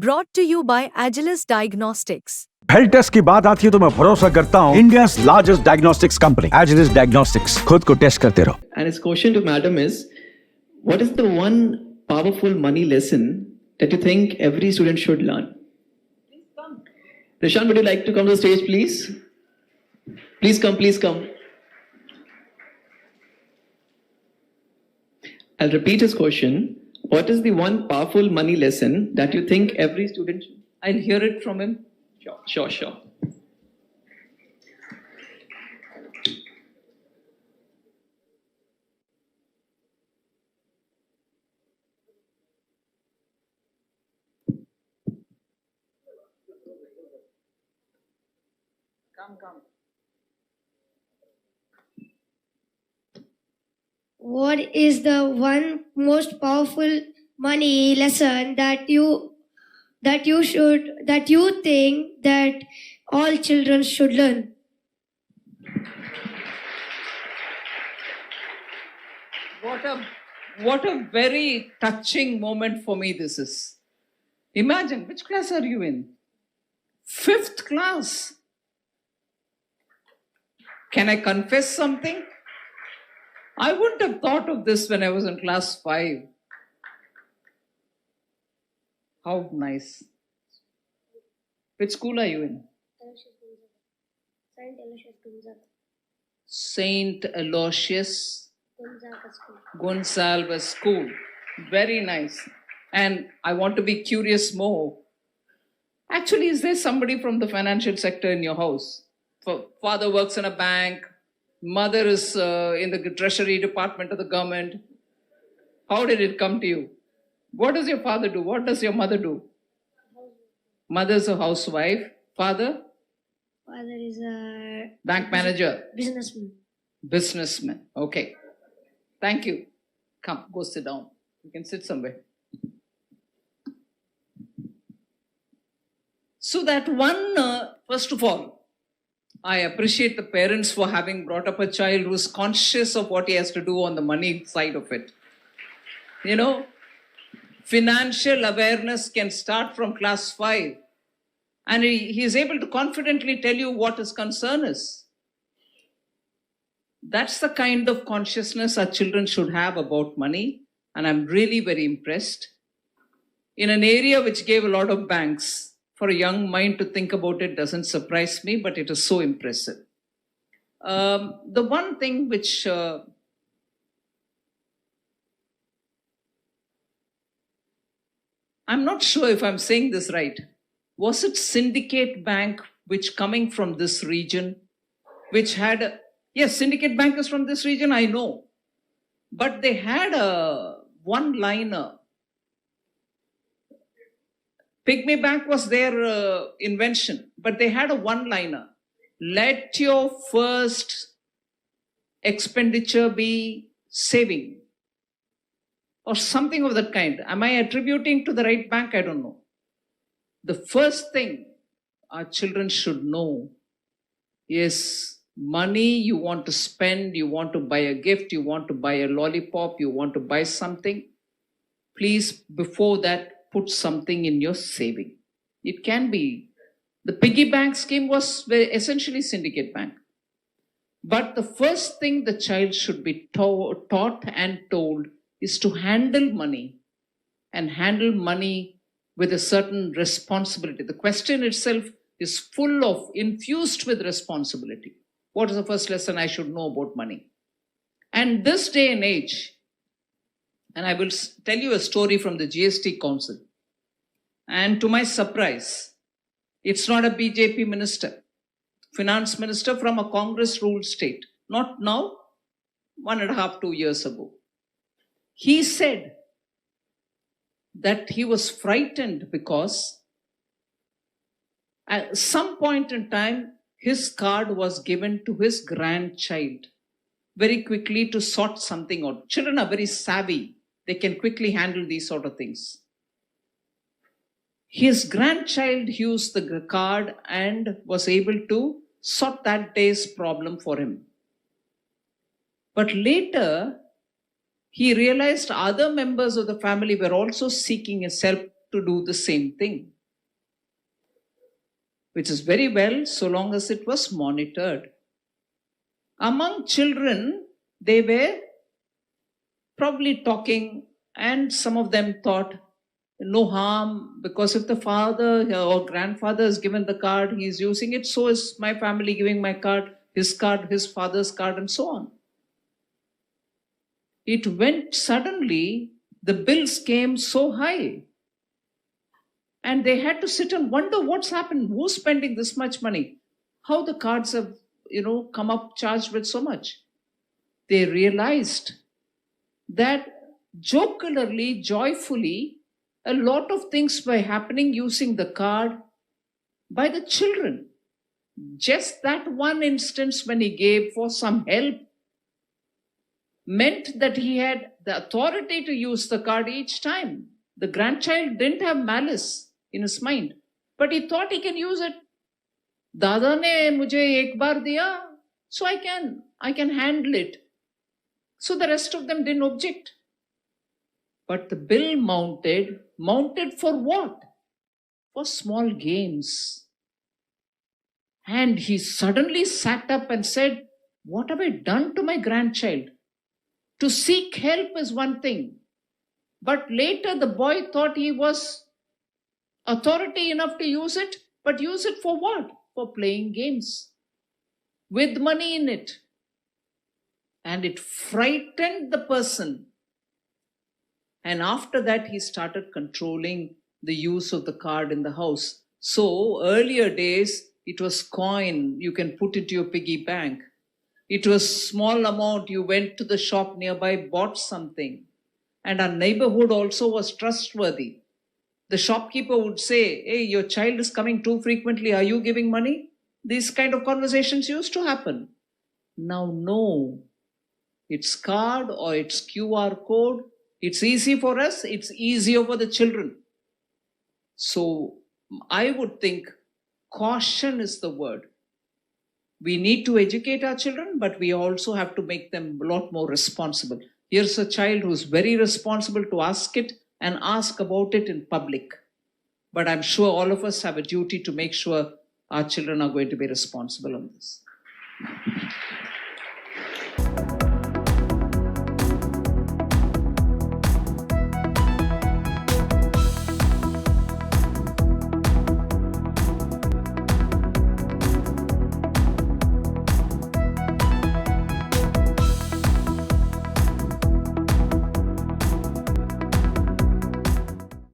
Brought to you by Agilus Diagnostics. Health test की बात आती है तो मैं भरोसा करता हूँ India's largest diagnostics company, Agilus Diagnostics. खुद को टेस्ट करते रहो. And his question to madam is, what is the one powerful money lesson that you think every student should learn? Please come. Rishan, would you like to come to the stage, please? Please come, please come. I'll repeat his question. What is the one powerful money lesson that you think every student should? I'll hear it from him. Sure. Come. What is the one most powerful money lesson that you think that all children should learn? What a very touching moment for me this is. Imagine, which class are you in? 5th class. Can I confess something? I wouldn't have thought of this when I was in class 5. How nice. Which school are you in? Saint Aloysius Gonsalves School. Very nice. And I want to be curious more. Actually, is there somebody from the financial sector in your house? Father works in a bank. Mother is in the treasury department of the government. How did it come to you? What does your father do? What does your mother do? Mother's a housewife. Father? Father is a Bank manager. businessman. Okay. Thank you. Come, go sit down. You can sit somewhere. So that one, first of all, I appreciate the parents for having brought up a child who is conscious of what he has to do on the money side of it. You know, financial awareness can start from class 5. And he is able to confidently tell you what his concern is. That's the kind of consciousness our children should have about money. And I'm really very impressed. In an area which gave a lot of banks, for a young mind to think about it doesn't surprise me, but it is so impressive. The one thing which I'm not sure if I'm saying this right. Was it Syndicate Bank, which coming from this region, which had yes, Syndicate Bank is from this region, I know. But they had a one-liner. Pygmy Bank was their invention, but they had a one-liner. Let your first expenditure be saving or something of that kind. Am I attributing to the right bank? I don't know. The first thing our children should know is money you want to spend, you want to buy a gift, you want to buy a lollipop, you want to buy something. Please, before that, put something in your saving. It can be. The piggy bank scheme was essentially Syndicate Bank. But the first thing the child should be taught and told is to handle money and handle money with a certain responsibility. The question itself is full of, infused with responsibility. What is the first lesson I should know about money? And this day and age, and I will tell you a story from the GST Council. And to my surprise, it's not a BJP minister, finance minister from a Congress-ruled state. Not now, 1.5, 2 years ago. He said that he was frightened because at some point in time, his card was given to his grandchild very quickly to sort something out. Children are very savvy. They can quickly handle these sort of things. His grandchild used the card and was able to sort that day's problem for him. But later, he realized other members of the family were also seeking his help to do the same thing, which is very well so long as it was monitored. Among children, they were probably talking, and some of them thought no harm, because if the father or grandfather has given the card, he is using it, so is my family giving my card, his father's card, and so on. It went suddenly, the bills came so high. And they had to sit and wonder what's happened, who's spending this much money, how the cards have, come up charged with so much. They realized that jocularly, joyfully, a lot of things were happening using the card by the children. Just that one instance when he gave for some help meant that he had the authority to use the card each time. The grandchild didn't have malice in his mind, but he thought he can use it. Dada ne mujhe ek baar diya, so I can handle it. So the rest of them didn't object. But the bill mounted for what? For small games. And he suddenly sat up and said, what have I done to my grandchild? To seek help is one thing. But later the boy thought he was authority enough to use it, but use it for what? For playing games with money in it. And it frightened the person. And after that, he started controlling the use of the card in the house. So earlier days, it was coin, you can put into your piggy bank. It was small amount, you went to the shop nearby, bought something. And our neighborhood also was trustworthy. The shopkeeper would say, hey, your child is coming too frequently, are you giving money? These kind of conversations used to happen. Now, no. It's card or it's QR code. It's easy for us, it's easier for the children. So I would think caution is the word. We need to educate our children, but we also have to make them a lot more responsible. Here's a child who's very responsible to ask it and ask about it in public. But I'm sure all of us have a duty to make sure our children are going to be responsible on this.